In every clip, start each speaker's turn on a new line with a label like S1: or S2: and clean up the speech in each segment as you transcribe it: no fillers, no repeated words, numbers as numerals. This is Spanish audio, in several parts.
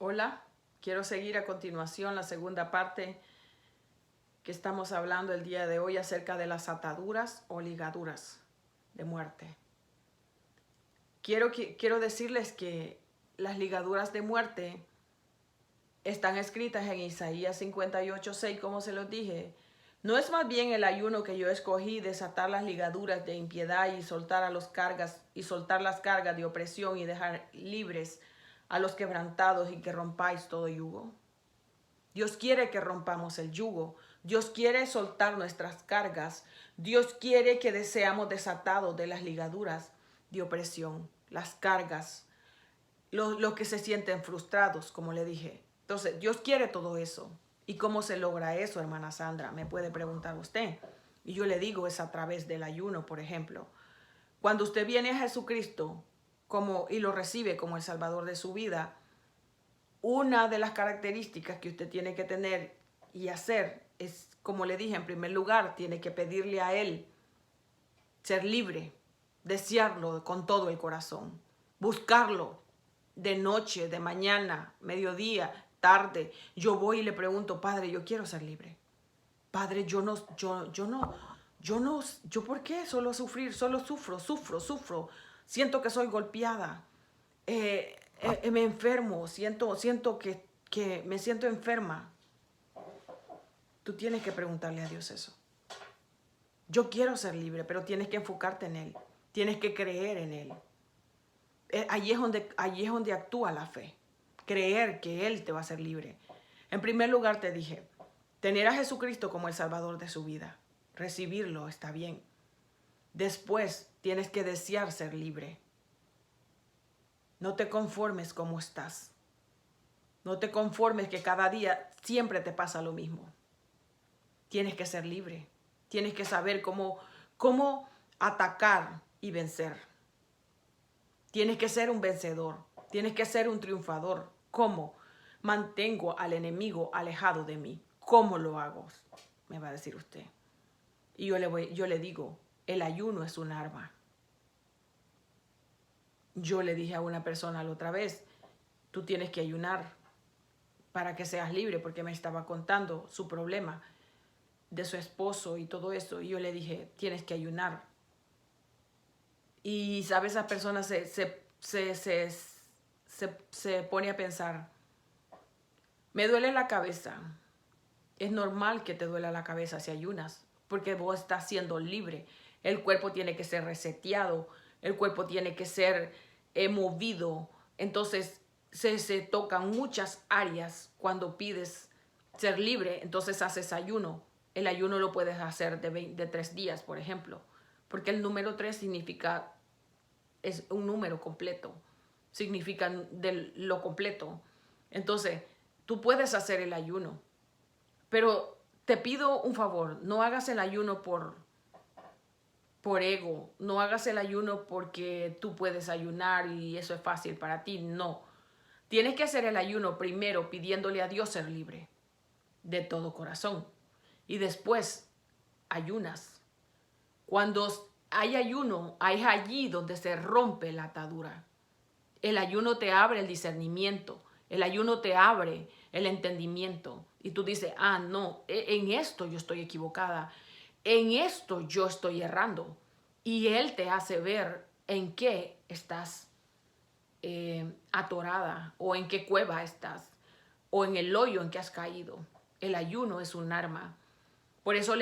S1: Hola, quiero seguir a continuación la segunda parte que estamos hablando el día de hoy acerca de las ataduras o ligaduras de muerte. Quiero decirles que las ligaduras de muerte están escritas en Isaías 58:6, como se los dije. ¿No es más bien el ayuno que yo escogí desatar las ligaduras de impiedad y soltar las cargas de opresión y dejar libres a los quebrantados y que rompáis todo yugo? Dios quiere que rompamos el yugo. Dios quiere soltar nuestras cargas. Dios quiere que seamos desatados de las ligaduras de opresión, las cargas, los que se sienten frustrados, como le dije. Entonces, Dios quiere todo eso. ¿Y cómo se logra eso, hermana Sandra? Me puede preguntar usted. Y yo le digo, es a través del ayuno, por ejemplo. Cuando usted viene a Jesucristo y lo recibe como el Salvador de su vida, una de las características que usted tiene que tener y hacer es, como le dije, en primer lugar, tiene que pedirle a Él ser libre, desearlo con todo el corazón, buscarlo de noche, de mañana, mediodía, tarde. Yo voy y le pregunto, Padre, yo quiero ser libre. Padre, yo ¿por qué solo sufrir? Solo sufro. Siento que soy golpeada. Me enfermo, siento que me siento enferma. Tú tienes que preguntarle a Dios eso. Yo quiero ser libre, pero tienes que enfocarte en Él. Tienes que creer en Él. Allí es donde actúa la fe. Creer que Él te va a hacer libre. En primer lugar te dije, tener a Jesucristo como el Salvador de su vida. Recibirlo está bien. Después tienes que desear ser libre. No te conformes como estás. No te conformes que cada día siempre te pasa lo mismo. Tienes que ser libre. Tienes que saber cómo atacar y vencer. Tienes que ser un vencedor. Tienes que ser un triunfador. ¿Cómo? Mantengo al enemigo alejado de mí. ¿Cómo lo hago? Me va a decir usted. Y yo le digo, el ayuno es un arma. Yo le dije a una persona la otra vez, tú tienes que ayunar para que seas libre, porque me estaba contando su problema de su esposo y todo eso. Y yo le dije, tienes que ayunar. Y, ¿sabes? Esa persona se pone a pensar, me duele la cabeza. Es normal que te duela la cabeza si ayunas, porque vos estás siendo libre. El cuerpo tiene que ser reseteado, el cuerpo tiene que ser movido. Entonces se tocan muchas áreas cuando pides ser libre. Entonces haces ayuno. El ayuno lo puedes hacer de 3 días, por ejemplo, porque el número 3 es un número completo, significa de lo completo. Entonces tú puedes hacer el ayuno. Pero te pido un favor, no hagas el ayuno por ego, no hagas el ayuno porque tú puedes ayunar y eso es fácil para ti, no. Tienes que hacer el ayuno primero pidiéndole a Dios ser libre de todo corazón y después ayunas. Cuando hay ayuno, es allí donde se rompe la atadura. El ayuno te abre el discernimiento, el ayuno te abre el entendimiento. Y tú dices, no, en esto yo estoy equivocada, en esto yo estoy errando. Y Él te hace ver en qué estás atorada o en qué cueva estás o en el hoyo en que has caído. El ayuno es un arma. Por eso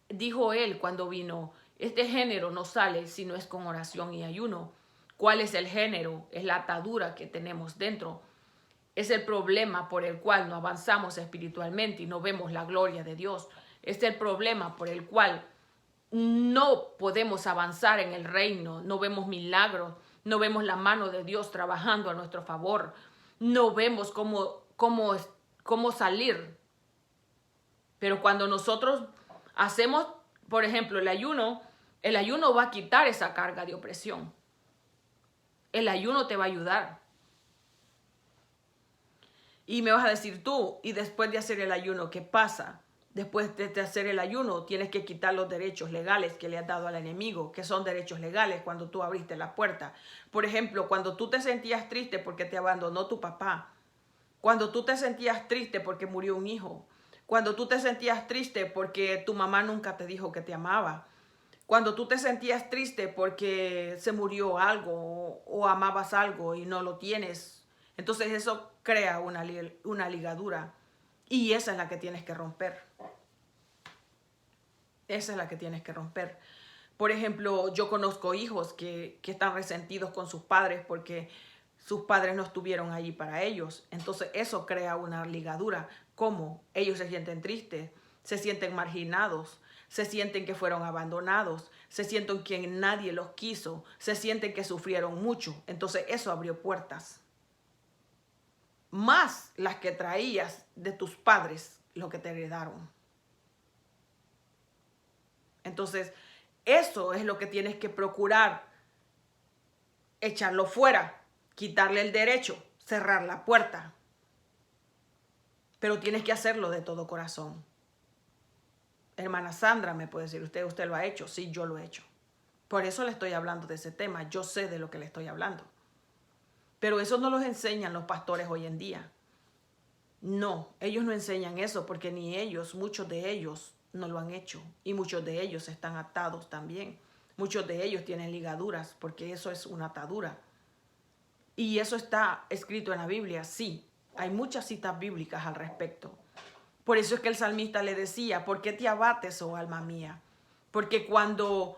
S1: dijo Él cuando vino, este género no sale si no es con oración y ayuno. ¿Cuál es el género? Es la atadura que tenemos dentro. Es el problema por el cual no avanzamos espiritualmente y no vemos la gloria de Dios. Es el problema por el cual no podemos avanzar en el reino, no vemos milagros, no vemos la mano de Dios trabajando a nuestro favor, no vemos cómo salir. Pero cuando nosotros hacemos, por ejemplo, el ayuno va a quitar esa carga de opresión. El ayuno te va a ayudar. Y me vas a decir tú, y después de hacer el ayuno, ¿qué pasa? Después de hacer el ayuno, tienes que quitar los derechos legales que le has dado al enemigo, que son derechos legales cuando tú abriste la puerta. Por ejemplo, cuando tú te sentías triste porque te abandonó tu papá, Cuando tú te sentías triste porque murió un hijo. Cuando tú te sentías triste porque tu mamá nunca te dijo que te amaba. Cuando tú te sentías triste porque se murió algo o amabas algo y no lo tienes. Entonces eso crea una ligadura. Y esa es la que tienes que romper. Esa es la que tienes que romper. Por ejemplo, yo conozco hijos que están resentidos con sus padres porque sus padres no estuvieron allí para ellos. Entonces eso crea una ligadura. ¿Cómo? Ellos se sienten tristes, se sienten marginados, se sienten que fueron abandonados, se sienten que nadie los quiso, se sienten que sufrieron mucho. Entonces eso abrió puertas. Más las que traías de tus padres, lo que te heredaron. Entonces, eso es lo que tienes que procurar. Echarlo fuera, quitarle el derecho, cerrar la puerta. Pero tienes que hacerlo de todo corazón. Hermana Sandra me puede decir, ¿usted lo ha hecho? Sí, yo lo he hecho. Por eso le estoy hablando de ese tema. Yo sé de lo que le estoy hablando. Pero eso no los enseñan los pastores hoy en día. No, ellos no enseñan eso porque ni ellos, muchos de ellos no lo han hecho. Y muchos de ellos están atados también. Muchos de ellos tienen ligaduras porque eso es una atadura. Y eso está escrito en la Biblia, sí. Hay muchas citas bíblicas al respecto. Por eso es que el salmista le decía, ¿por qué te abates, oh alma mía? Porque cuando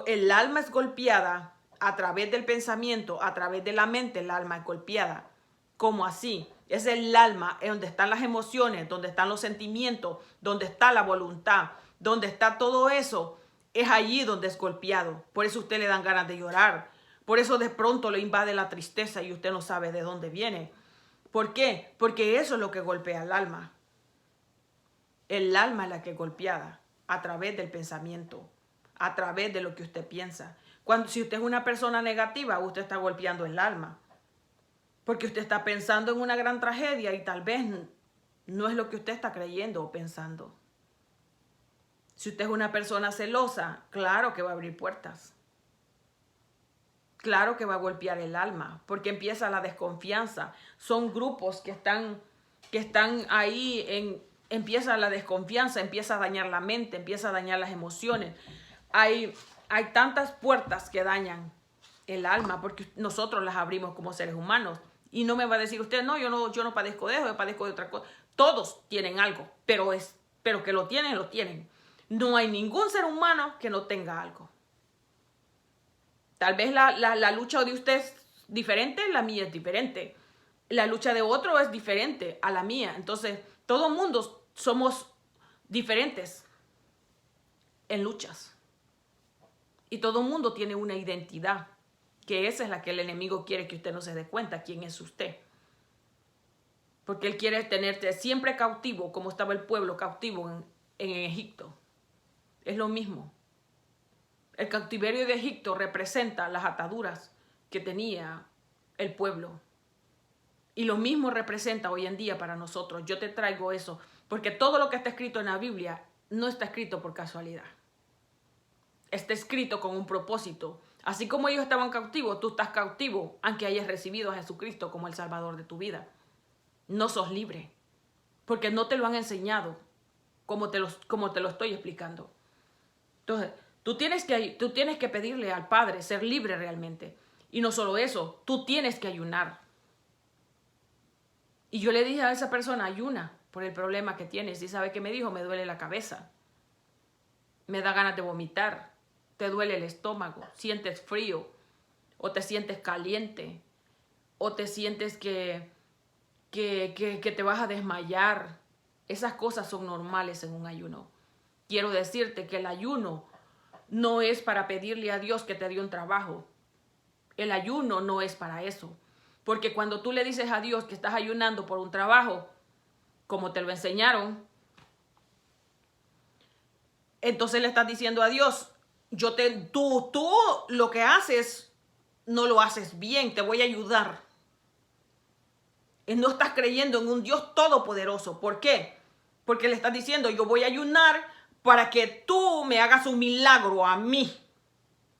S1: el alma es golpeada a través del pensamiento, a través de la mente, el alma es golpeada. ¿Cómo así? Es el alma, es donde están las emociones, donde están los sentimientos, donde está la voluntad, donde está todo eso. Es allí donde es golpeado. Por eso a usted le dan ganas de llorar. Por eso de pronto le invade la tristeza y usted no sabe de dónde viene. ¿Por qué? Porque eso es lo que golpea al alma. El alma es la que es golpeada a través del pensamiento, a través de lo que usted piensa. Si usted es una persona negativa, usted está golpeando el alma. Porque usted está pensando en una gran tragedia y tal vez no es lo que usted está creyendo o pensando. Si usted es una persona celosa, claro que va a abrir puertas. Claro que va a golpear el alma, porque empieza la desconfianza. Son grupos que están ahí, empieza la desconfianza, empieza a dañar la mente, empieza a dañar las emociones. Hay tantas puertas que dañan el alma, porque nosotros las abrimos como seres humanos. Y no me va a decir usted, no, yo no padezco de eso, yo padezco de otra cosa. Todos tienen algo, pero que lo tienen. No hay ningún ser humano que no tenga algo. Tal vez la lucha de usted es diferente, la mía es diferente. La lucha de otro es diferente a la mía. Entonces, todo mundo somos diferentes en luchas. Y todo mundo tiene una identidad, que esa es la que el enemigo quiere que usted no se dé cuenta quién es usted. Porque él quiere tenerte siempre cautivo, como estaba el pueblo cautivo en Egipto. Es lo mismo. El cautiverio de Egipto representa las ataduras que tenía el pueblo. Y lo mismo representa hoy en día para nosotros. Yo te traigo eso, porque todo lo que está escrito en la Biblia no está escrito por casualidad. Está escrito con un propósito. Así como ellos estaban cautivos, tú estás cautivo, aunque hayas recibido a Jesucristo como el Salvador de tu vida. No sos libre, porque no te lo han enseñado como te lo estoy explicando. Entonces, tú tienes que pedirle al Padre ser libre realmente. Y no solo eso, tú tienes que ayunar. Y yo le dije a esa persona, ayuna por el problema que tienes. ¿Y sabe qué me dijo? Me duele la cabeza. Me da ganas de vomitar. Te duele el estómago. Sientes frío. O te sientes caliente. O te sientes que te vas a desmayar. Esas cosas son normales en un ayuno. Quiero decirte que el ayuno no es para pedirle a Dios que te dé un trabajo. El ayuno no es para eso. Porque cuando tú le dices a Dios que estás ayunando por un trabajo, como te lo enseñaron, entonces le estás diciendo a Dios, tú lo que haces no lo haces bien, te voy a ayudar. Y no estás creyendo en un Dios todopoderoso. ¿Por qué? Porque le estás diciendo, yo voy a ayunar para que tú me hagas un milagro a mí.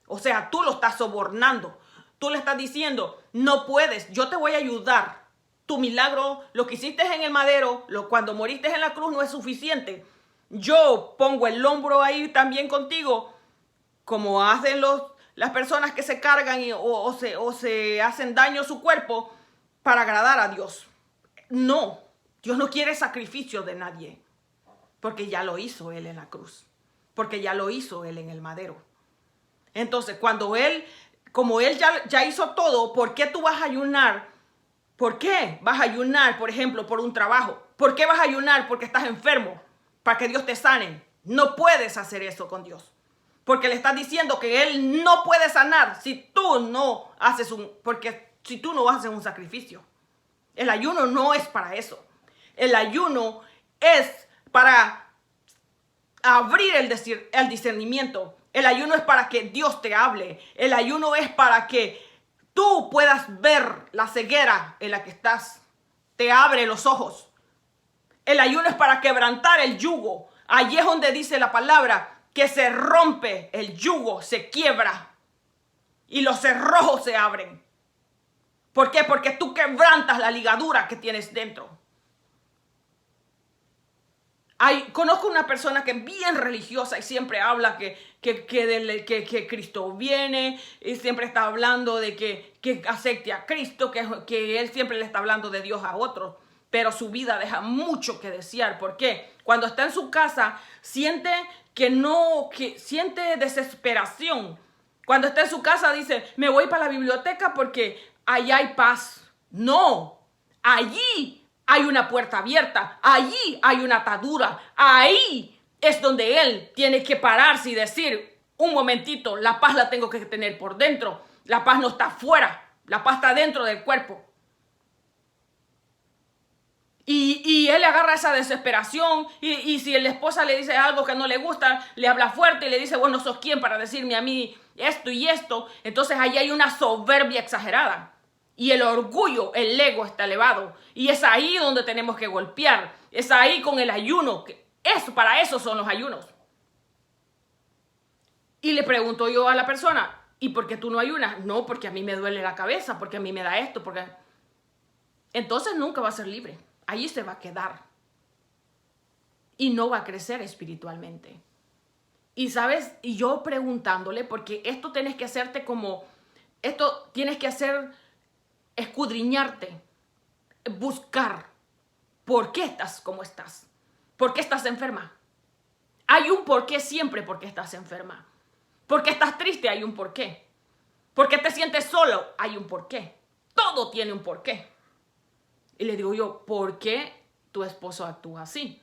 S1: O sea, tú lo estás sobornando. Tú le estás diciendo, no puedes, yo te voy a ayudar. tu milagro, lo que hiciste en el madero, cuando moriste en la cruz no es suficiente. Yo pongo el hombro ahí también contigo, como hacen las personas que se cargan o se hacen daño a su cuerpo para agradar a Dios. No, Dios no quiere sacrificio de nadie, porque ya lo hizo Él en la cruz, porque ya lo hizo Él en el madero. Entonces, como Él ya hizo todo, ¿por qué tú vas a ayunar? ¿Por qué vas a ayunar, por ejemplo, por un trabajo? ¿Por qué vas a ayunar porque estás enfermo? Para que Dios te sane. No puedes hacer eso con Dios. Porque le estás diciendo que Él no puede sanar si tú no haces un sacrificio. El ayuno no es para eso. El ayuno es para abrir el discernimiento. El ayuno es para que Dios te hable. El ayuno es para que tú puedas ver la ceguera en la que estás. Te abre los ojos. El ayuno es para quebrantar el yugo. Allí es donde dice la palabra que se rompe el yugo, se quiebra y los cerrojos se abren. ¿Por qué? Porque tú quebrantas la ligadura que tienes dentro. Conozco una persona que es bien religiosa y siempre habla que Cristo viene y siempre está hablando de que acepte a Cristo, que él siempre le está hablando de Dios a otros, pero su vida deja mucho que desear. ¿Por qué? Cuando está en su casa siente siente desesperación. Cuando está en su casa dice, me voy para la biblioteca porque allá hay paz. No, allí hay una puerta abierta, allí hay una atadura, ahí es donde él tiene que pararse y decir, un momentito, la paz la tengo que tener por dentro, la paz no está afuera, la paz está dentro del cuerpo. Y él agarra esa desesperación y si la esposa le dice algo que no le gusta, le habla fuerte y le dice, bueno, ¿sos quién para decirme a mí esto y esto? Entonces ahí hay una soberbia exagerada. Y el orgullo, el ego está elevado. Y es ahí donde tenemos que golpear. Es ahí con el ayuno. Para eso son los ayunos. Y le pregunto yo a la persona, ¿y por qué tú no ayunas? No, porque a mí me duele la cabeza, porque a mí me da esto, porque... Entonces nunca va a ser libre. Allí se va a quedar. Y no va a crecer espiritualmente. Y sabes, y yo preguntándole, porque esto tienes que hacerte escudriñarte, buscar por qué estás como estás, por qué estás enferma. Hay un porqué siempre por qué estás enferma. Porque estás triste, hay un porqué. Porque te sientes solo, hay un porqué. Todo tiene un porqué. Y le digo yo, ¿por qué tu esposo actúa así?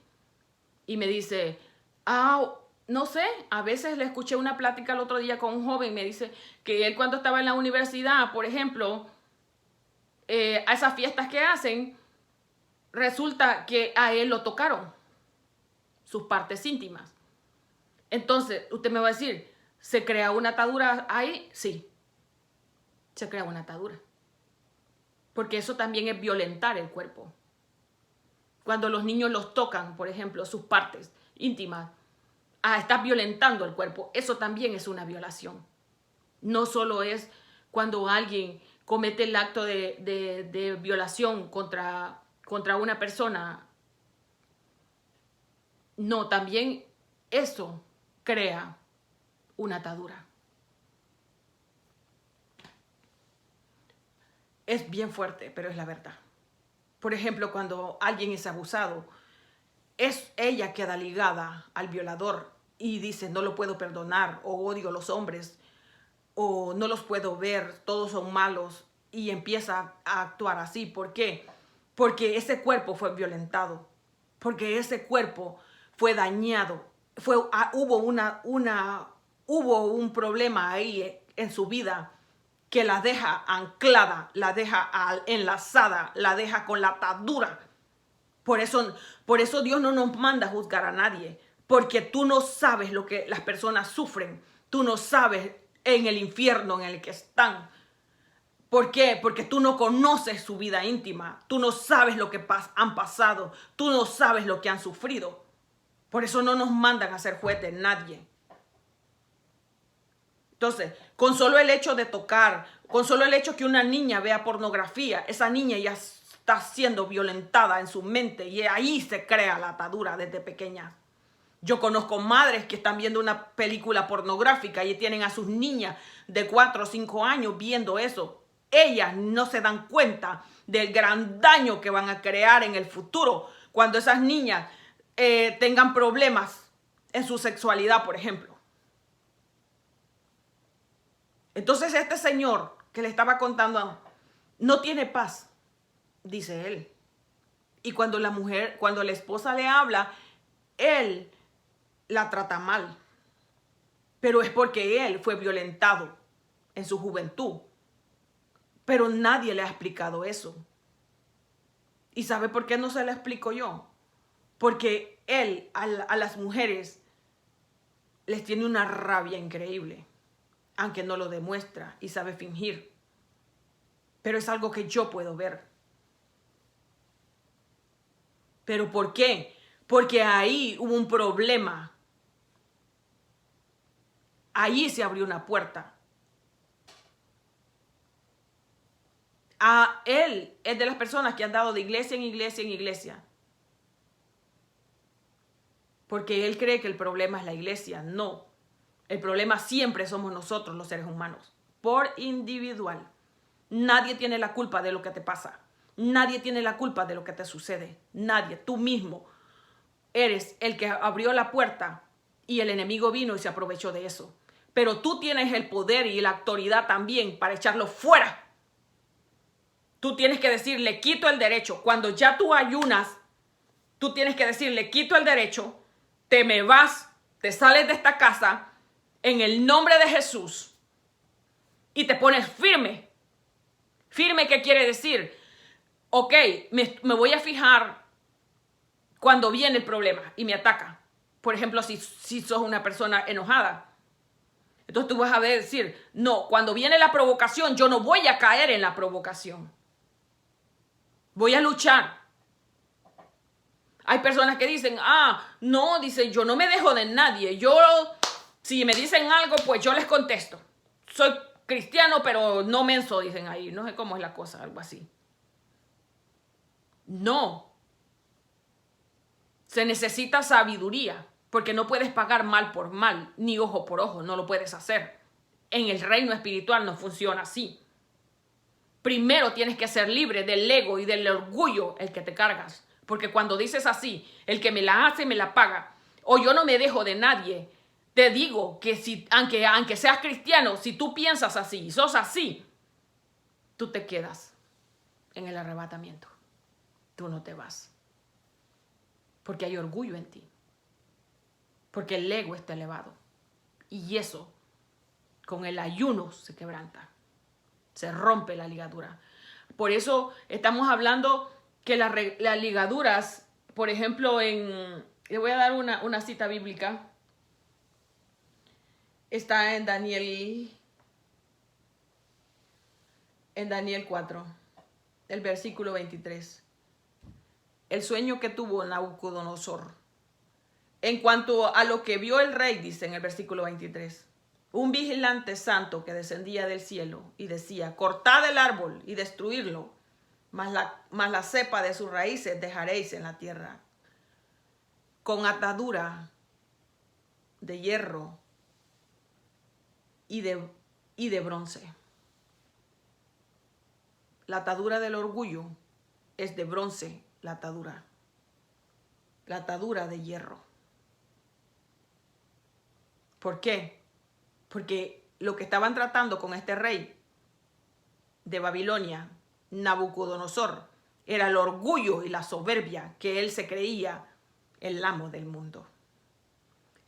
S1: Y me dice, no sé, a veces le escuché una plática el otro día con un joven, me dice que él cuando estaba en la universidad, por ejemplo, a esas fiestas que hacen, resulta que a él lo tocaron, sus partes íntimas. Entonces, usted me va a decir, ¿se crea una atadura ahí? Sí, se crea una atadura. Porque eso también es violentar el cuerpo. Cuando los niños los tocan, por ejemplo, sus partes íntimas, estás violentando el cuerpo. Eso también es una violación. No solo es cuando alguien comete el acto de violación contra una persona. No, también eso crea una atadura. Es bien fuerte, pero es la verdad. Por ejemplo, cuando alguien es abusado, ella queda ligada al violador y dice, no lo puedo perdonar, o odio a los hombres, o no los puedo ver, todos son malos, y empieza a actuar así. ¿Por qué? Porque ese cuerpo fue violentado, porque ese cuerpo fue dañado, hubo un problema ahí en su vida que la deja anclada, la deja enlazada, la deja con la atadura. Por eso Dios no nos manda a juzgar a nadie, porque tú no sabes lo que las personas sufren, tú no sabes en el infierno en el que están. ¿Por qué? Porque tú no conoces su vida íntima, tú no sabes lo que han pasado, tú no sabes lo que han sufrido. Por eso no nos mandan a ser juez de nadie. Entonces, con solo el hecho de tocar, con solo el hecho que una niña vea pornografía, esa niña ya está siendo violentada en su mente y ahí se crea la atadura desde pequeña. Yo conozco madres que están viendo una película pornográfica y tienen a sus niñas de 4 o 5 años viendo eso. Ellas no se dan cuenta del gran daño que van a crear en el futuro cuando esas niñas tengan problemas en su sexualidad, por ejemplo. Entonces este señor que le estaba contando no tiene paz, dice él. Y cuando la esposa le habla, él la trata mal, pero es porque él fue violentado en su juventud, pero nadie le ha explicado eso. ¿Y sabe por qué no se lo explico yo? Porque él a las mujeres les tiene una rabia increíble, aunque no lo demuestra y sabe fingir, pero es algo que yo puedo ver. ¿Pero por qué? Porque ahí hubo un problema. Allí se abrió una puerta. Él es de las personas que han dado de iglesia en iglesia en iglesia. Porque él cree que el problema es la iglesia. No. El problema siempre somos nosotros, los seres humanos. Por individual. Nadie tiene la culpa de lo que te pasa. Nadie tiene la culpa de lo que te sucede. Nadie. Tú mismo eres el que abrió la puerta y el enemigo vino y se aprovechó de eso. Pero tú tienes el poder y la autoridad también para echarlo fuera. Tú tienes que decir, le quito el derecho. Cuando ya tú ayunas, tú tienes que decir, le quito el derecho, te me vas, te sales de esta casa en el nombre de Jesús y te pones firme. Firme, ¿qué quiere decir? Ok, me voy a fijar cuando viene el problema y me ataca. Por ejemplo, si sos una persona enojada. Entonces tú vas a decir, no, cuando viene la provocación, yo no voy a caer en la provocación. Voy a luchar. Hay personas que dicen, no, dice, yo no me dejo de nadie. Si me dicen algo, pues yo les contesto. Soy cristiano, pero no menso, dicen ahí. No sé cómo es la cosa, algo así. No. Se necesita sabiduría, porque no puedes pagar mal por mal, ni ojo por ojo, no lo puedes hacer. En el reino espiritual no funciona así. Primero tienes que ser libre del ego y del orgullo el que te cargas. Porque cuando dices así, el que me la hace me la paga, o yo no me dejo de nadie, te digo que aunque seas cristiano, si tú piensas así y sos así, tú te quedas en el arrebatamiento. Tú no te vas. Porque hay orgullo en ti. Porque el ego está elevado. Y eso, con el ayuno, se quebranta. Se rompe la ligadura. Por eso estamos hablando que las ligaduras, por ejemplo, le voy a dar una cita bíblica. Está en Daniel 4, el versículo 23. El sueño que tuvo Nabucodonosor. En cuanto a lo que vio el rey, dice en el versículo 23. Un vigilante santo que descendía del cielo y decía, cortad el árbol y destruirlo, mas la cepa de sus raíces dejaréis en la tierra, con atadura de hierro y de bronce. La atadura del orgullo es de bronce, la atadura de hierro. ¿Por qué? Porque lo que estaban tratando con este rey de Babilonia, Nabucodonosor, era el orgullo y la soberbia que él se creía el amo del mundo.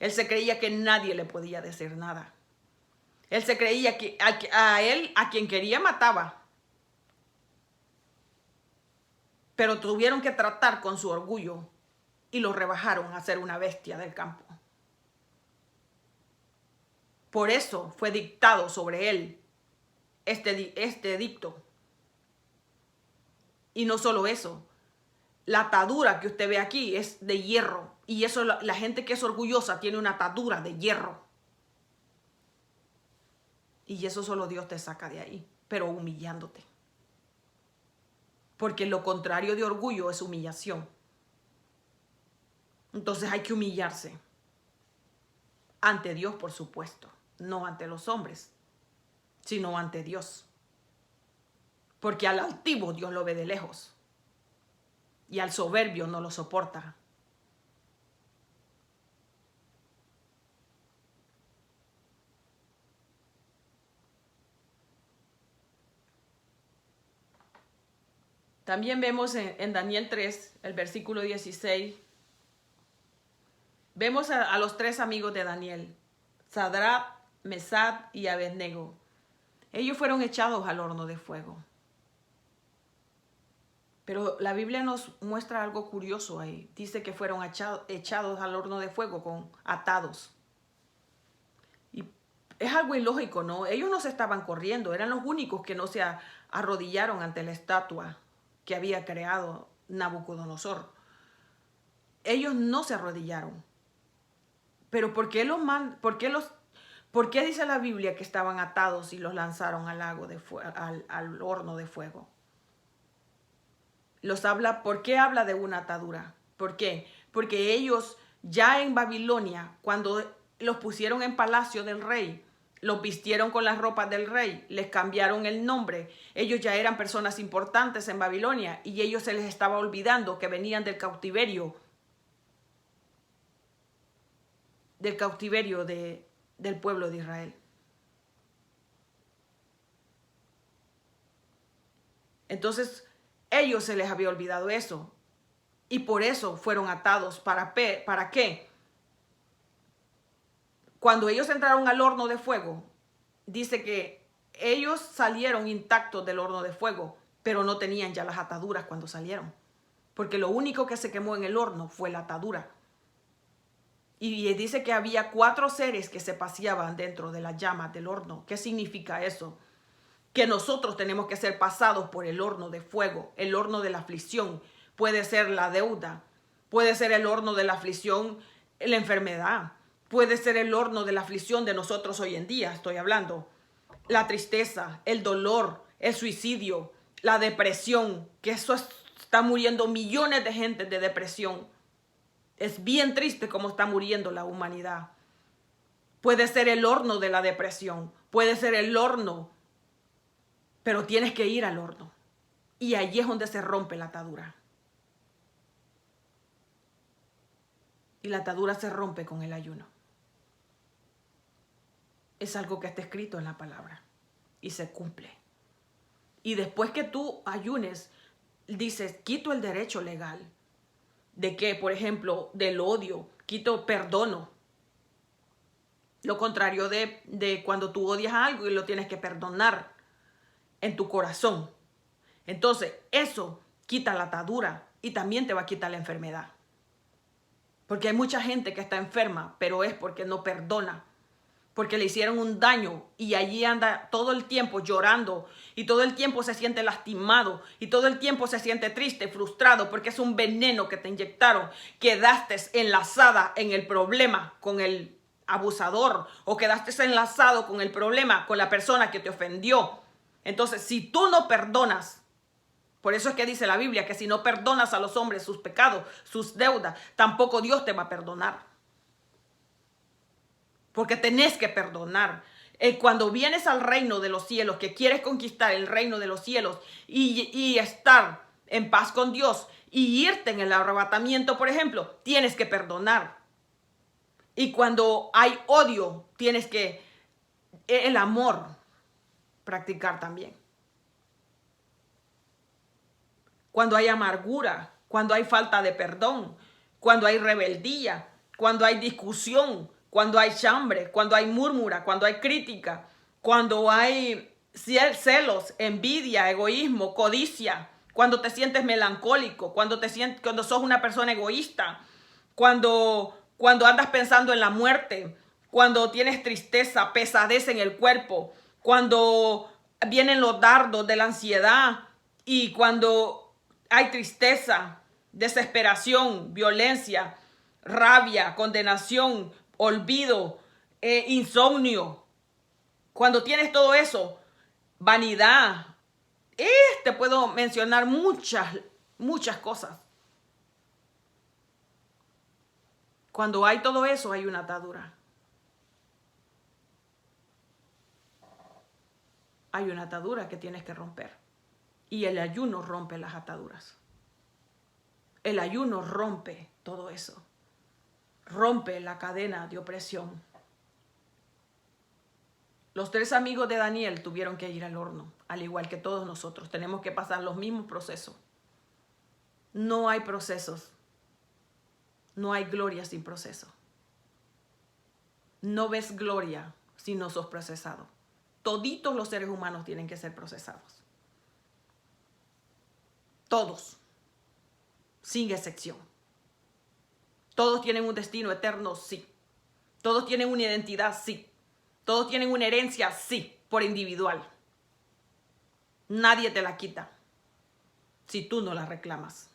S1: Él se creía que nadie le podía decir nada. Él se creía que a quien quería mataba. Pero tuvieron que tratar con su orgullo y lo rebajaron a ser una bestia del campo. Por eso fue dictado sobre él este edicto. Y no solo eso, la atadura que usted ve aquí es de hierro. Y eso, la gente que es orgullosa tiene una atadura de hierro. Y eso solo Dios te saca de ahí, pero humillándote. porque lo contrario de orgullo es humillación. Entonces hay que humillarse ante Dios, por supuesto, no ante los hombres, sino ante Dios. Porque al altivo Dios lo ve de lejos y al soberbio no lo soporta. También vemos en Daniel 3, el versículo 16, vemos a los tres amigos de Daniel, Sadrach, Mesach y Abednego. Ellos fueron echados al horno de fuego. Pero la Biblia nos muestra algo curioso ahí. Dice que fueron echados al horno de fuego atados. Y es algo ilógico, ¿no? Ellos no se estaban corriendo, eran los únicos que no se arrodillaron ante la estatua que había creado Nabucodonosor. Ellos no se arrodillaron. Pero ¿por qué dice la Biblia que estaban atados y los lanzaron al horno de fuego? ¿Por qué habla de una atadura? ¿Por qué? Porque ellos ya en Babilonia, cuando los pusieron en palacio del rey, los vistieron con las ropas del rey, les cambiaron el nombre. Ellos ya eran personas importantes en Babilonia y ellos se les estaba olvidando que venían del cautiverio del pueblo de Israel. Entonces, ellos se les había olvidado eso. Y por eso fueron atados. ¿Para qué? Cuando ellos entraron al horno de fuego, dice que ellos salieron intactos del horno de fuego, pero no tenían ya las ataduras cuando salieron. Porque lo único que se quemó en el horno fue la atadura. Y dice que había 4 seres que se paseaban dentro de las llamas del horno. ¿Qué significa eso? Que nosotros tenemos que ser pasados por el horno de fuego, el horno de la aflicción. Puede ser la deuda, puede ser el horno de la aflicción, la enfermedad, puede ser el horno de la aflicción de nosotros hoy en día, estoy hablando. La tristeza, el dolor, el suicidio, la depresión, que está muriendo millones de gente de depresión. Es bien triste cómo está muriendo la humanidad. Puede ser el horno de la depresión, puede ser el horno, pero tienes que ir al horno. Y allí es donde se rompe la atadura. Y la atadura se rompe con el ayuno. Es algo que está escrito en la palabra y se cumple. Y después que tú ayunes, dices, quito el derecho legal. ¿De qué? Por ejemplo, del odio, perdono. Lo contrario de cuando tú odias algo y lo tienes que perdonar en tu corazón. Entonces, eso quita la atadura y también te va a quitar la enfermedad. Porque hay mucha gente que está enferma, pero es porque no perdona. Porque le hicieron un daño y allí anda todo el tiempo llorando y todo el tiempo se siente lastimado y todo el tiempo se siente triste, frustrado, porque es un veneno que te inyectaron. Quedaste enlazada en el problema con el abusador o quedaste enlazado con el problema con la persona que te ofendió. Entonces, si tú no perdonas, por eso es que dice la Biblia que si no perdonas a los hombres sus pecados, sus deudas, tampoco Dios te va a perdonar. Porque tenés que perdonar. Cuando vienes al reino de los cielos, que quieres conquistar el reino de los cielos y estar en paz con Dios y irte en el arrebatamiento, por ejemplo, tienes que perdonar. Y cuando hay odio, tienes que el amor practicar también. Cuando hay amargura, cuando hay falta de perdón, cuando hay rebeldía, cuando hay discusión, cuando hay chambre, cuando hay murmura, cuando hay crítica, cuando hay celos, envidia, egoísmo, codicia, cuando te sientes melancólico, cuando sos una persona egoísta, cuando andas pensando en la muerte, cuando tienes tristeza, pesadez en el cuerpo, cuando vienen los dardos de la ansiedad y cuando hay tristeza, desesperación, violencia, rabia, condenación, olvido, insomnio. Cuando tienes todo eso, vanidad, puedo mencionar muchas cosas. Cuando hay todo eso, hay una atadura. Hay una atadura que tienes que romper. Y el ayuno rompe las ataduras. El ayuno rompe todo eso. Rompe la cadena de opresión. Los 3 amigos de Daniel tuvieron que ir al horno, al igual que todos nosotros. Tenemos que pasar los mismos procesos. No hay procesos. No hay gloria sin proceso. No ves gloria si no sos procesado. Toditos los seres humanos tienen que ser procesados. Todos. Sin excepción. Todos tienen un destino eterno, sí. Todos tienen una identidad, sí. Todos tienen una herencia, sí, por individual. Nadie te la quita si tú no la reclamas.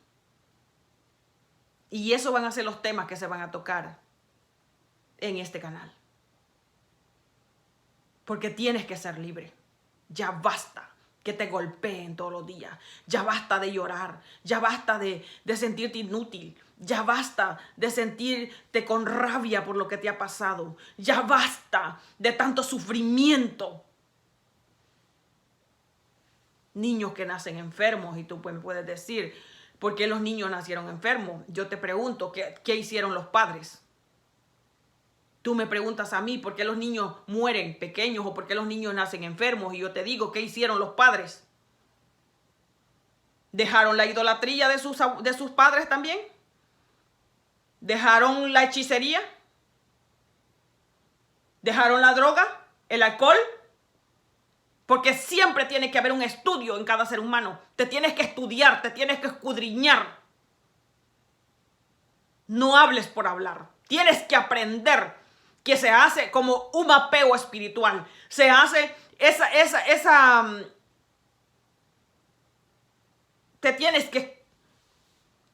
S1: Y eso van a ser los temas que se van a tocar en este canal. Porque tienes que ser libre. Ya basta que te golpeen todos los días. Ya basta de llorar. Ya basta de sentirte inútil. Ya basta de sentirte con rabia por lo que te ha pasado. Ya basta de tanto sufrimiento. Niños que nacen enfermos, y tú me puedes decir, ¿por qué los niños nacieron enfermos? Yo te pregunto, ¿qué hicieron los padres? Tú me preguntas a mí por qué los niños mueren pequeños o por qué los niños nacen enfermos, y yo te digo, ¿qué hicieron los padres? ¿Dejaron la idolatría de sus padres también? ¿Dejaron la hechicería? ¿Dejaron la droga? ¿El alcohol? Porque siempre tiene que haber un estudio en cada ser humano. Te tienes que estudiar, te tienes que escudriñar. No hables por hablar. Tienes que aprender que se hace como un mapeo espiritual. Se hace te tienes que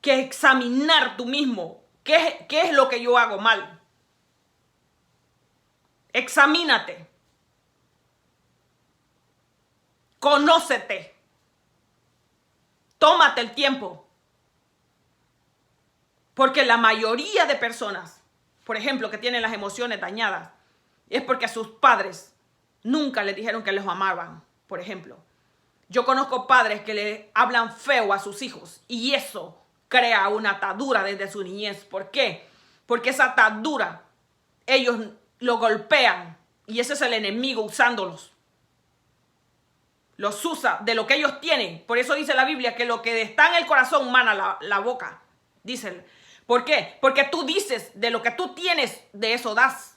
S1: examinar tú mismo. ¿Qué es lo que yo hago mal? Examínate. Conócete. Tómate el tiempo. Porque la mayoría de personas, por ejemplo, que tienen las emociones dañadas, es porque a sus padres nunca les dijeron que los amaban, por ejemplo. Yo conozco padres que le hablan feo a sus hijos y eso crea una atadura desde su niñez. ¿Por qué? Porque esa atadura ellos lo golpean y ese es el enemigo usándolos. Los usa de lo que ellos tienen. Por eso dice la Biblia que lo que está en el corazón mana la boca. Dicen. ¿Por qué? Porque tú dices de lo que tú tienes, de eso das.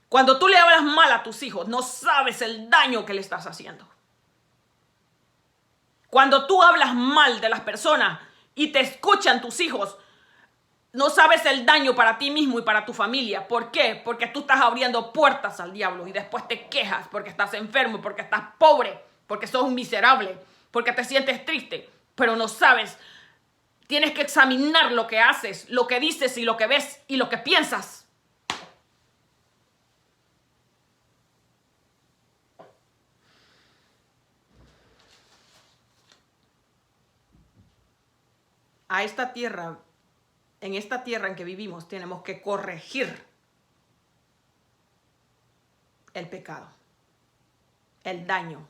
S1: Cuando tú le hablas mal a tus hijos, no sabes el daño que le estás haciendo. Cuando tú hablas mal de las personas y te escuchan tus hijos, no sabes el daño para ti mismo y para tu familia. ¿Por qué? Porque tú estás abriendo puertas al diablo y después te quejas porque estás enfermo, porque estás pobre, porque sos un miserable, porque te sientes triste, pero no sabes. Tienes que examinar lo que haces, lo que dices y lo que ves y lo que piensas. A esta tierra, en esta tierra en que vivimos, tenemos que corregir el pecado, el daño.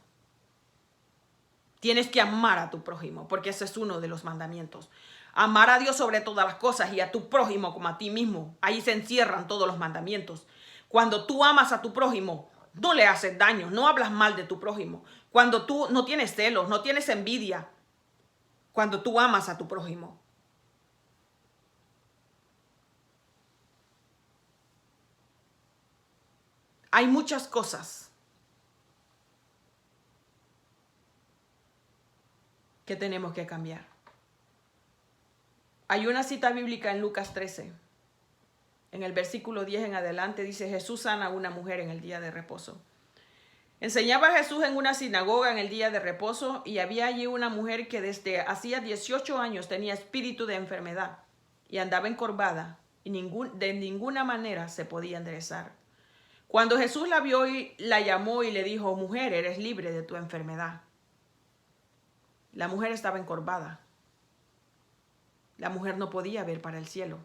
S1: Tienes que amar a tu prójimo, porque ese es uno de los mandamientos. Amar a Dios sobre todas las cosas y a tu prójimo como a ti mismo. Ahí se encierran todos los mandamientos. Cuando tú amas a tu prójimo, no le haces daño, no hablas mal de tu prójimo. Cuando tú no tienes celos, no tienes envidia. Cuando tú amas a tu prójimo. Hay muchas cosas que tenemos que cambiar. Hay una cita bíblica en Lucas 13. En el versículo 10 en adelante dice: Jesús sana a una mujer en el día de reposo. Enseñaba Jesús en una sinagoga en el día de reposo y había allí una mujer que desde hacía 18 años tenía espíritu de enfermedad y andaba encorvada y de ninguna manera se podía enderezar. Cuando Jesús la vio y la llamó y le dijo, mujer, eres libre de tu enfermedad. La mujer estaba encorvada. La mujer no podía ver para el cielo.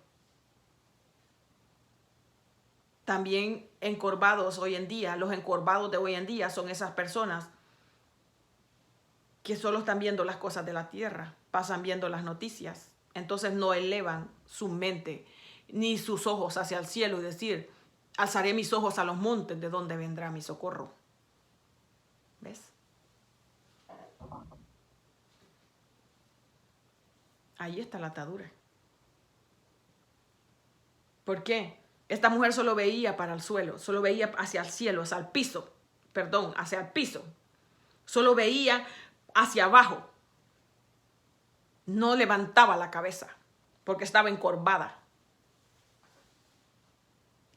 S1: También encorvados hoy en día, los encorvados de hoy en día son esas personas que solo están viendo las cosas de la tierra, pasan viendo las noticias, entonces no elevan su mente ni sus ojos hacia el cielo y decir, alzaré mis ojos a los montes, ¿de dónde vendrá mi socorro? ¿Ves? Ahí está la atadura. ¿Por qué? Esta mujer solo veía para el suelo, solo veía hacia el cielo, hacia el piso, hacia el piso. Solo veía hacia abajo. No levantaba la cabeza porque estaba encorvada.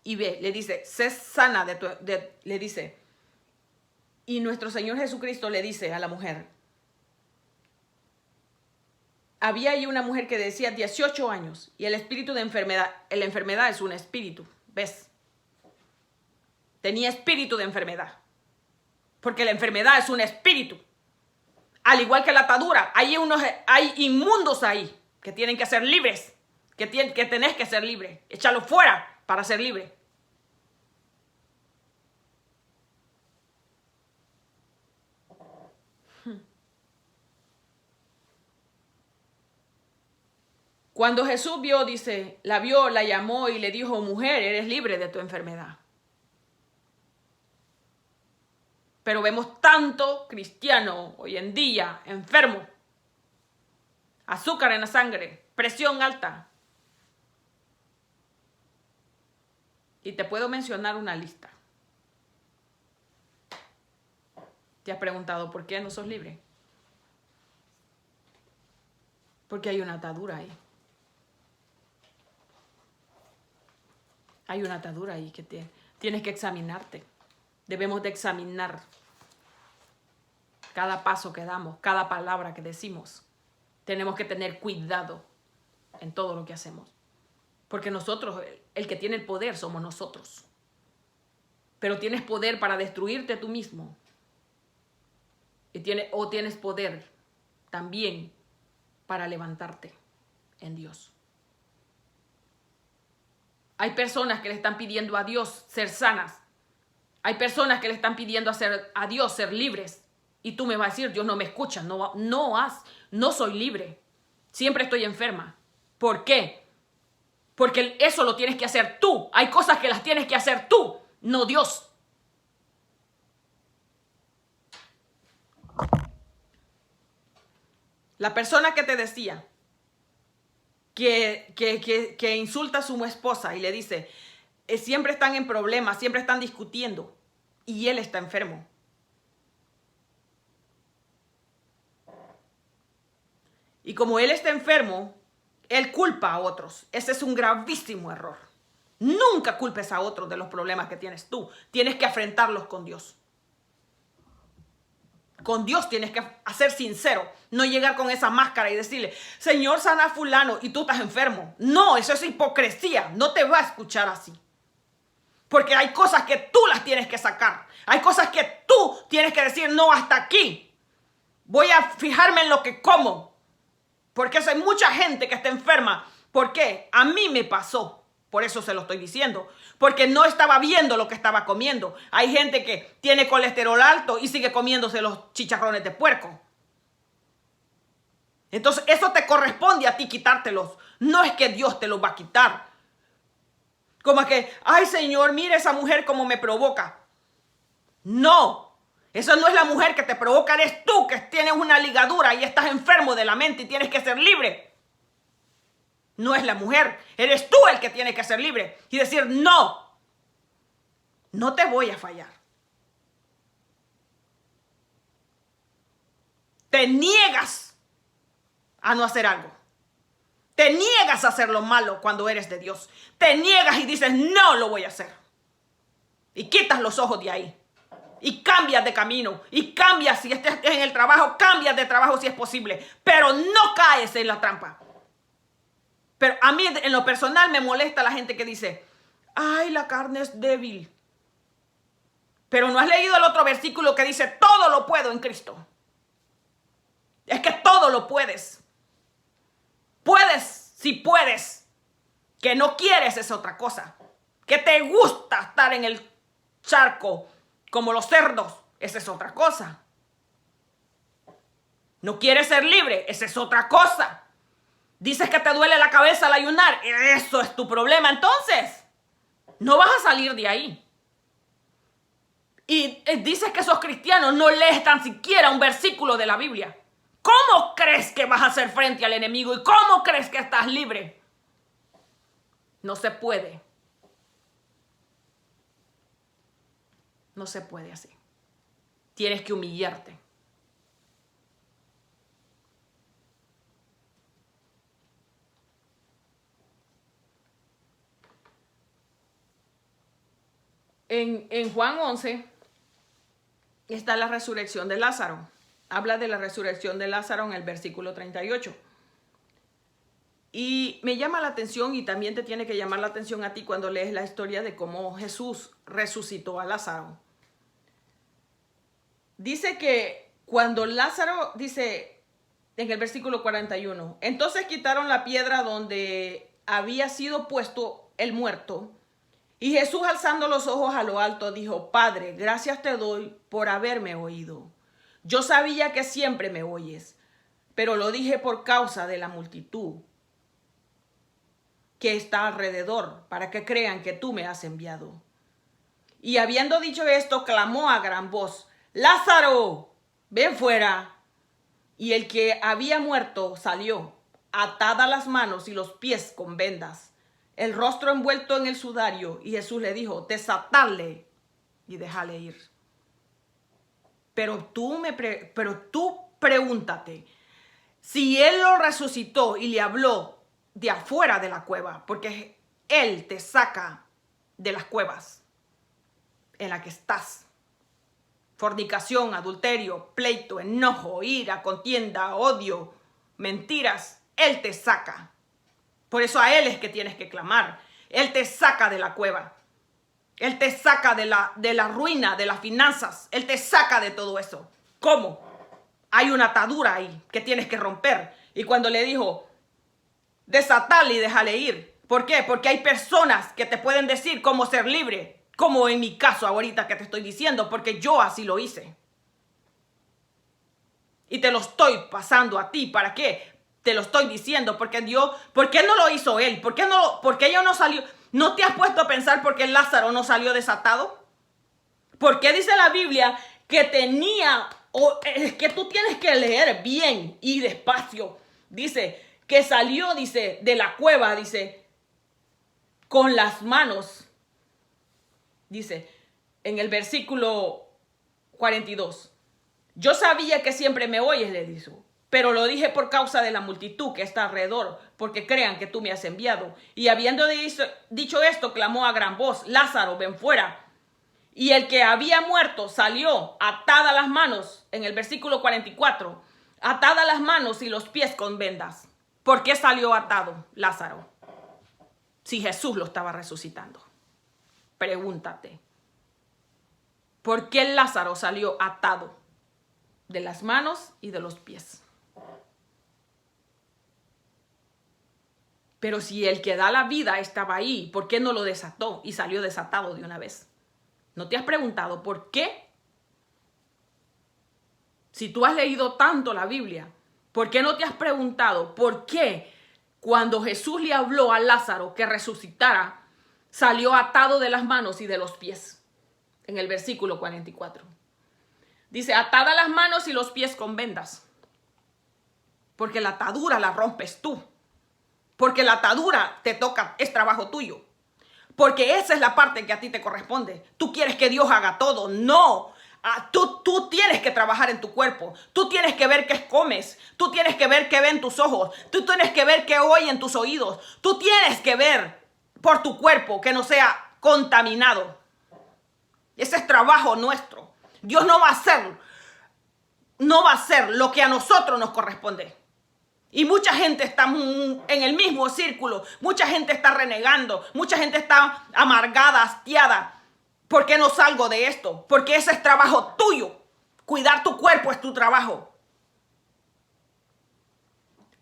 S1: Y ve, le dice, sé sana le dice. Y nuestro Señor Jesucristo le dice a la mujer, había ahí una mujer que decía 18 años y el espíritu de enfermedad, la enfermedad es un espíritu, ¿ves? Tenía espíritu de enfermedad, porque la enfermedad es un espíritu. Al igual que la atadura, hay inmundos ahí que tienen que ser libres, que tenés que ser libre. Échalo fuera para ser libre. Cuando Jesús vio, dice, la vio, la llamó y le dijo, mujer, eres libre de tu enfermedad. Pero vemos tanto cristiano hoy en día enfermo, azúcar en la sangre, presión alta. Y te puedo mencionar una lista. ¿Te has preguntado por qué no sos libre? Porque hay una atadura ahí. Hay una atadura ahí que tienes que examinarte. Debemos de examinar cada paso que damos, cada palabra que decimos. Tenemos que tener cuidado en todo lo que hacemos. Porque nosotros, el que tiene el poder somos nosotros. Pero tienes poder para destruirte tú mismo. O tienes poder también para levantarte en Dios. Hay personas que le están pidiendo a Dios ser sanas. Hay personas que le están pidiendo a Dios ser libres. Y tú me vas a decir, Dios no me escucha, no soy libre. Siempre estoy enferma. ¿Por qué? Porque eso lo tienes que hacer tú. Hay cosas que las tienes que hacer tú, no Dios. La persona que te decía que insulta a su esposa y le dice, siempre están en problemas, siempre están discutiendo y él está enfermo. Y como él está enfermo, él culpa a otros. Ese es un gravísimo error. Nunca culpes a otros de los problemas que tienes tú. Tienes que afrontarlos con Dios. Con Dios tienes que ser sincero, no llegar con esa máscara y decirle, Señor, sana a fulano y tú estás enfermo. No, eso es hipocresía, no te va a escuchar así. Porque hay cosas que tú las tienes que sacar. Hay cosas que tú tienes que decir, no, hasta aquí. Voy a fijarme en lo que como. Porque hay mucha gente que está enferma. ¿Por qué? A mí me pasó. Por eso se lo estoy diciendo. Porque no estaba viendo lo que estaba comiendo. Hay gente que tiene colesterol alto y sigue comiéndose los chicharrones de puerco. Entonces eso te corresponde a ti quitártelos. No es que Dios te los va a quitar. Como que, ay Señor, mira esa mujer como me provoca. No. Eso no es la mujer que te provoca. Eres tú que tienes una ligadura y estás enfermo de la mente y tienes que ser libre. No es la mujer, eres tú el que tiene que ser libre y decir no te voy a fallar. Te niegas a no hacer algo. Te niegas a hacer lo malo cuando eres de Dios. Te niegas y dices no lo voy a hacer. Y quitas los ojos de ahí. Y cambias de camino. Y cambias si estás en el trabajo, cambias de trabajo si es posible. Pero no caes en la trampa. Pero a mí en lo personal me molesta la gente que dice, ay, la carne es débil. Pero no has leído el otro versículo que dice, todo lo puedo en Cristo. Es que todo lo puedes. Puedes, si puedes. Que no quieres es otra cosa. Que te gusta estar en el charco como los cerdos, esa es otra cosa. No quieres ser libre, esa es otra cosa. Dices que te duele la cabeza al ayunar, eso es tu problema. Entonces, no vas a salir de ahí. Y dices que sos cristiano, no lees tan siquiera un versículo de la Biblia. ¿Cómo crees que vas a hacer frente al enemigo? ¿Y cómo crees que estás libre? No se puede. No se puede así. Tienes que humillarte. En Juan 11 está la resurrección de Lázaro. Habla de la resurrección de Lázaro en el versículo 38. Y me llama la atención, y también te tiene que llamar la atención a ti cuando lees la historia de cómo Jesús resucitó a Lázaro. Dice que cuando Lázaro, dice en el versículo 41, entonces quitaron la piedra donde había sido puesto el muerto. Y Jesús, alzando los ojos a lo alto, dijo, Padre, gracias te doy por haberme oído. Yo sabía que siempre me oyes, pero lo dije por causa de la multitud que está alrededor, para que crean que tú me has enviado. Y habiendo dicho esto, clamó a gran voz, Lázaro, ven fuera. Y el que había muerto salió, atada las manos y los pies con vendas, el rostro envuelto en el sudario, y Jesús le dijo, desatadle y déjale ir. Pero tú pregúntate, si él lo resucitó y le habló de afuera de la cueva, porque él te saca de las cuevas en la que estás. Fornicación, adulterio, pleito, enojo, ira, contienda, odio, mentiras, él te saca. Por eso a él es que tienes que clamar. Él te saca de la cueva. Él te saca de la ruina, de las finanzas. Él te saca de todo eso. ¿Cómo? Hay una atadura ahí que tienes que romper. Y cuando le dijo, desatale y déjale ir. ¿Por qué? Porque hay personas que te pueden decir cómo ser libre. Como en mi caso ahorita que te estoy diciendo. Porque yo así lo hice. Y te lo estoy pasando a ti. ¿Para qué? Te lo estoy diciendo. Porque Dios, ¿por qué no lo hizo él? ¿Por qué ella no salió? ¿No te has puesto a pensar por qué Lázaro no salió desatado? ¿Por qué dice la Biblia que tenía, es que tú tienes que leer bien y despacio? Dice que salió, dice, de la cueva, dice, con las manos. Dice, en el versículo 42, yo sabía que siempre me oyes, le dijo, pero lo dije por causa de la multitud que está alrededor, porque crean que tú me has enviado. Y habiendo dicho esto, clamó a gran voz, Lázaro, ven fuera. Y el que había muerto salió, atada las manos, en el versículo 44, atada las manos y los pies con vendas. ¿Por qué salió atado Lázaro? Si Jesús lo estaba resucitando. Pregúntate, ¿por qué Lázaro salió atado de las manos y de los pies? Pero si el que da la vida estaba ahí, ¿por qué no lo desató y salió desatado de una vez? ¿No te has preguntado por qué? Si tú has leído tanto la Biblia, ¿por qué no te has preguntado por qué cuando Jesús le habló a Lázaro que resucitara, salió atado de las manos y de los pies? En el versículo 44. Dice, atada las manos y los pies con vendas. Porque la atadura la rompes tú. Porque la atadura te toca, es trabajo tuyo. Porque esa es la parte que a ti te corresponde. Tú quieres que Dios haga todo. No. Tú tienes que trabajar en tu cuerpo. Tú tienes que ver qué comes. Tú tienes que ver qué ven tus ojos. Tú tienes que ver qué oyen tus oídos. Tú tienes que ver por tu cuerpo que no sea contaminado. Ese es trabajo nuestro. Dios no va a hacer lo que a nosotros nos corresponde. Y mucha gente está en el mismo círculo. Mucha gente está renegando. Mucha gente está amargada, hastiada. ¿Por qué no salgo de esto? Porque ese es trabajo tuyo. Cuidar tu cuerpo es tu trabajo.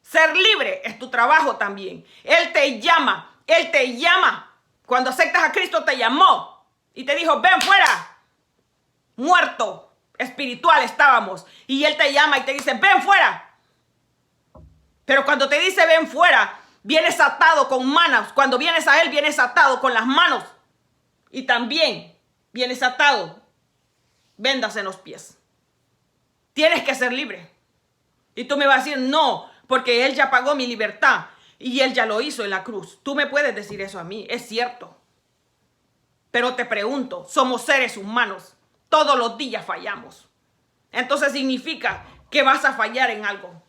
S1: Ser libre es tu trabajo también. Él te llama. Él te llama. Cuando aceptas a Cristo te llamó y te dijo, ven fuera. Muerto espiritual estábamos. Y Él te llama y te dice, ven fuera. Pero cuando te dice ven fuera, vienes atado con manos. Cuando vienes a Él, vienes atado con las manos. Y también vienes atado. Vendas en los pies. Tienes que ser libre. Y tú me vas a decir, no, porque Él ya pagó mi libertad. Y Él ya lo hizo en la cruz. Tú me puedes decir eso a mí, es cierto. Pero te pregunto, somos seres humanos. Todos los días fallamos. Entonces significa que vas a fallar en algo.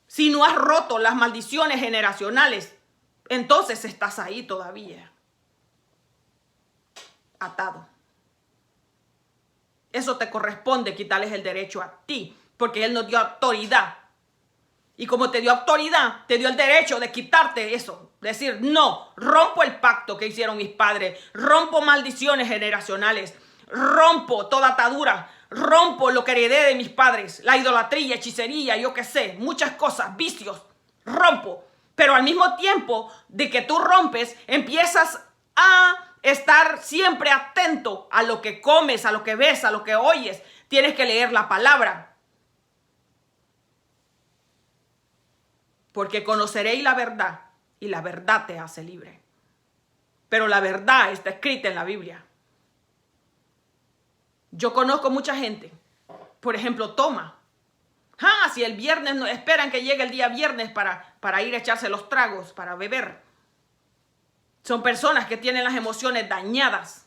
S1: Si no has roto las maldiciones generacionales, entonces estás ahí todavía. Atado. Eso te corresponde quitarles el derecho a ti, porque Él nos dio autoridad. Y como te dio autoridad, te dio el derecho de quitarte eso. Decir, no, rompo el pacto que hicieron mis padres, rompo maldiciones generacionales, rompo toda atadura, rompo lo que heredé de mis padres, la idolatría, hechicería, yo qué sé, muchas cosas, vicios, rompo. Pero al mismo tiempo de que tú rompes, empiezas a estar siempre atento a lo que comes, a lo que ves, a lo que oyes. Tienes que leer la palabra. Porque conoceréis la verdad y la verdad te hace libre. Pero la verdad está escrita en la Biblia. Yo conozco mucha gente, por ejemplo, toma. Si el viernes no esperan que llegue el día viernes para ir a echarse los tragos, para beber. Son personas que tienen las emociones dañadas.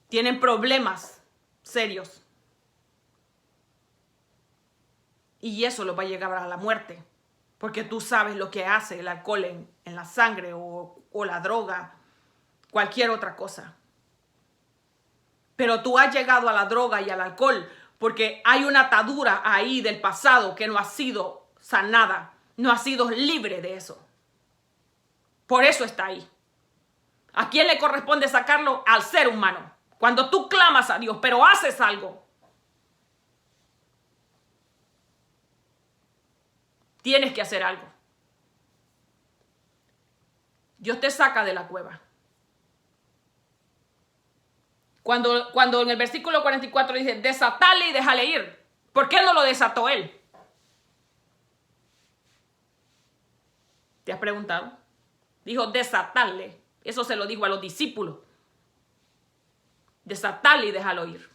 S1: Tienen problemas serios. Y eso los va a llevar a la muerte. Porque tú sabes lo que hace el alcohol en la sangre o la droga, cualquier otra cosa. Pero tú has llegado a la droga y al alcohol porque hay una atadura ahí del pasado que no ha sido sanada, no ha sido libre de eso. Por eso está ahí. ¿A quién le corresponde sacarlo? Al ser humano. Cuando tú clamas a Dios, pero haces algo, tienes que hacer algo. Dios te saca de la cueva. Cuando en el versículo 44 dice, desatale y déjale ir. ¿Por qué no lo desató Él? ¿Te has preguntado? Dijo desatarle. Eso se lo dijo a los discípulos. Desatarle y déjalo ir.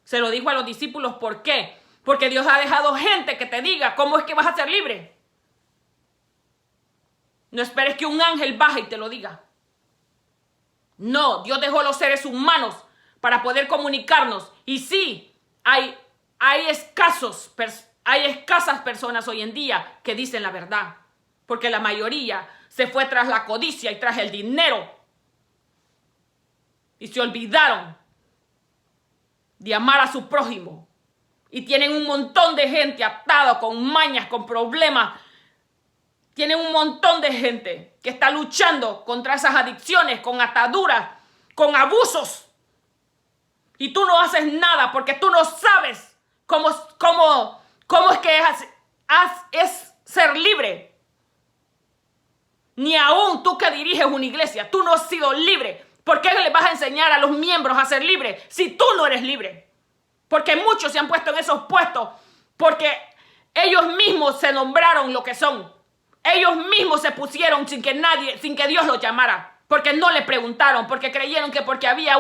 S1: Se lo dijo a los discípulos, ¿por qué? Porque Dios ha dejado gente que te diga cómo es que vas a ser libre. No esperes que un ángel baje y te lo diga. No, Dios dejó a los seres humanos para poder comunicarnos. Y sí, hay escasas personas hoy en día que dicen la verdad. Porque la mayoría se fue tras la codicia y tras el dinero. Y se olvidaron de amar a su prójimo. Y tienen un montón de gente atada con mañas, con problemas. Tienen un montón de gente que está luchando contra esas adicciones, con ataduras, con abusos. Y tú no haces nada porque tú no sabes cómo es que es ser libre. Ni aún tú que diriges una iglesia, tú no has sido libre. ¿Por qué le vas a enseñar a los miembros a ser libres si tú no eres libre? Porque muchos se han puesto en esos puestos porque ellos mismos se nombraron lo que son. Ellos mismos se pusieron sin que Dios los llamara. Porque no le preguntaron, porque creyeron que porque había